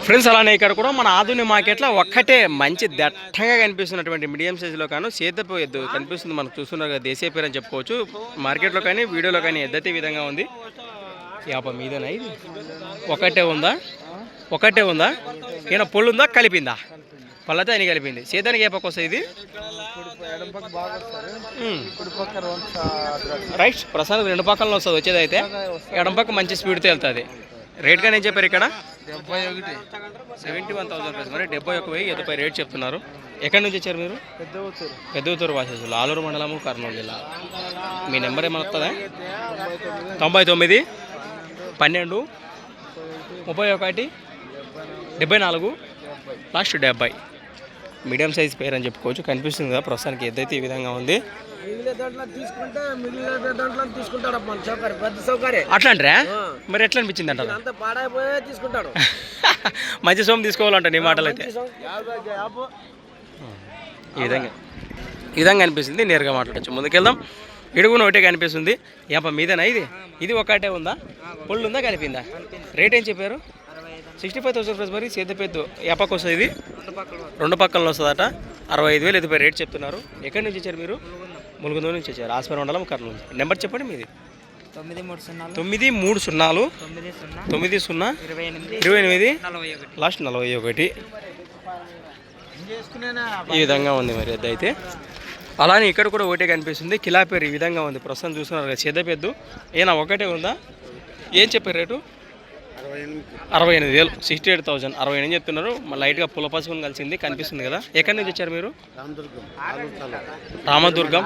Friends అలానే ఇక్కడ కూడా మన ఆధునిక మార్కెట్లో ఒక్కటే మంచి దట్టంగా కనిపిస్తున్నటువంటి మీడియం సైజులో కాను సేదపు ఎద్దు కనిపిస్తుంది. మనకు చూస్తున్నారు కదా, దేశీయ పేరు అని చెప్పుకోవచ్చు. మార్కెట్లో కానీ వీడియోలో కానీ ఎద్దతే విధంగా ఉంది. యాప మీదనా ఇది? ఒకటే ఉందా ఈయన పొళ్ళు ఉందా కలిపిందా? పళ్ళతో అని కలిపింది. సేదానికి ఏ పక్క వస్తుంది ఇది? రైట్, ప్రసాద్ రెండు పక్కల వస్తుంది. వచ్చేది అయితే ఎడం పక్క మంచి స్పీడ్తో వెళ్తుంది. రేట్ కానీ ఏం చెప్పారు ఇక్కడ? 71,000 మరి 71,000 ఎదుపై రేట్ చెప్తున్నారు. ఎక్కడి నుంచి వచ్చారు మీరు? పెద్దవుతూరు వాసేసులు, ఆలూరు మండలము, కర్నూలు జిల్లా. మీ నెంబర్ ఏమైనా వస్తుందా? 99 12 31 74 లాస్ట్ 70. మీడియం సైజ్ పేరు అని చెప్పుకోవచ్చు. కనిపిస్తుంది కదా ప్రస్తుతానికి ఏదైతే ఈ విధంగా ఉంది. అట్లా అంటారా? మరి ఎట్లా అనిపించింది అంటారు? మంచి సోము తీసుకోవాలంట నీ మాటలు అయితే. ఈ విధంగా అనిపిస్తుంది. నేరుగా మాట్లాడచ్చు. ముందుకెళ్దాం. ఇడుగున ఒకటే కనిపిస్తుంది. యాప మీదేనా ఇది? ఇది ఒకటే ఉందా? పొళ్ళు ఉందా కలిపిందా? రేట్ ఏం చెప్పారు? 65,000 ప్లస్. మరి సేదపెద్దు యాపకు వస్తుంది. ఇది రెండు పక్కల వస్తుందట. 65,000 ఎదుపై రేట్ చెప్తున్నారు. ఎక్కడి నుంచి వచ్చారు మీరు? ములుగుందూరు నుంచి వచ్చారు. ఆస్పర్ మండలం, కర్నూలు. నెంబర్ చెప్పండి మీది. 930 90 28 లాస్ట్ 41. ఈ విధంగా ఉంది మరి అయితే. అలానే ఇక్కడ కూడా ఒకటే కనిపిస్తుంది. కిలా పేరు ఈ విధంగా ఉంది. ప్రస్తుతం చూస్తున్నారు కదా సేదపెద్దు. ఏనా ఒకటే ఉందా? ఏం చెప్పారు రేటు? 68,000 68,000 68 చెప్తున్నారు. లైట్గా పుల పసుపుని కలిసింది కనిపిస్తుంది కదా. ఎక్కడి నుంచి వచ్చారు మీరు? రామదుర్గం,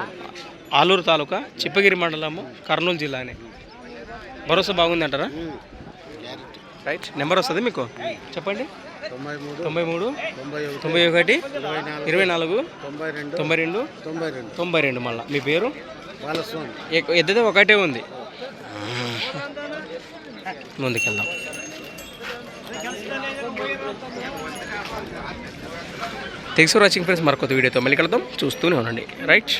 ఆలూరు తాలూకా, చిప్పగిరి మండలము, కర్నూలు జిల్లానే. భరోసా బాగుంది అంటారా? రైట్, నెంబర్ వస్తుంది మీకు చెప్పండి. 93 91 24 92 మళ్ళీ. మీ పేరు? ఎద్దతే ఒకటే ఉంది. ముందుకెళ్దాం. Thanks for watching friends. మరొక వీడియోతో మళ్ళీ కలుద్దాం. చూస్తూనే ఉండండి. రైట్.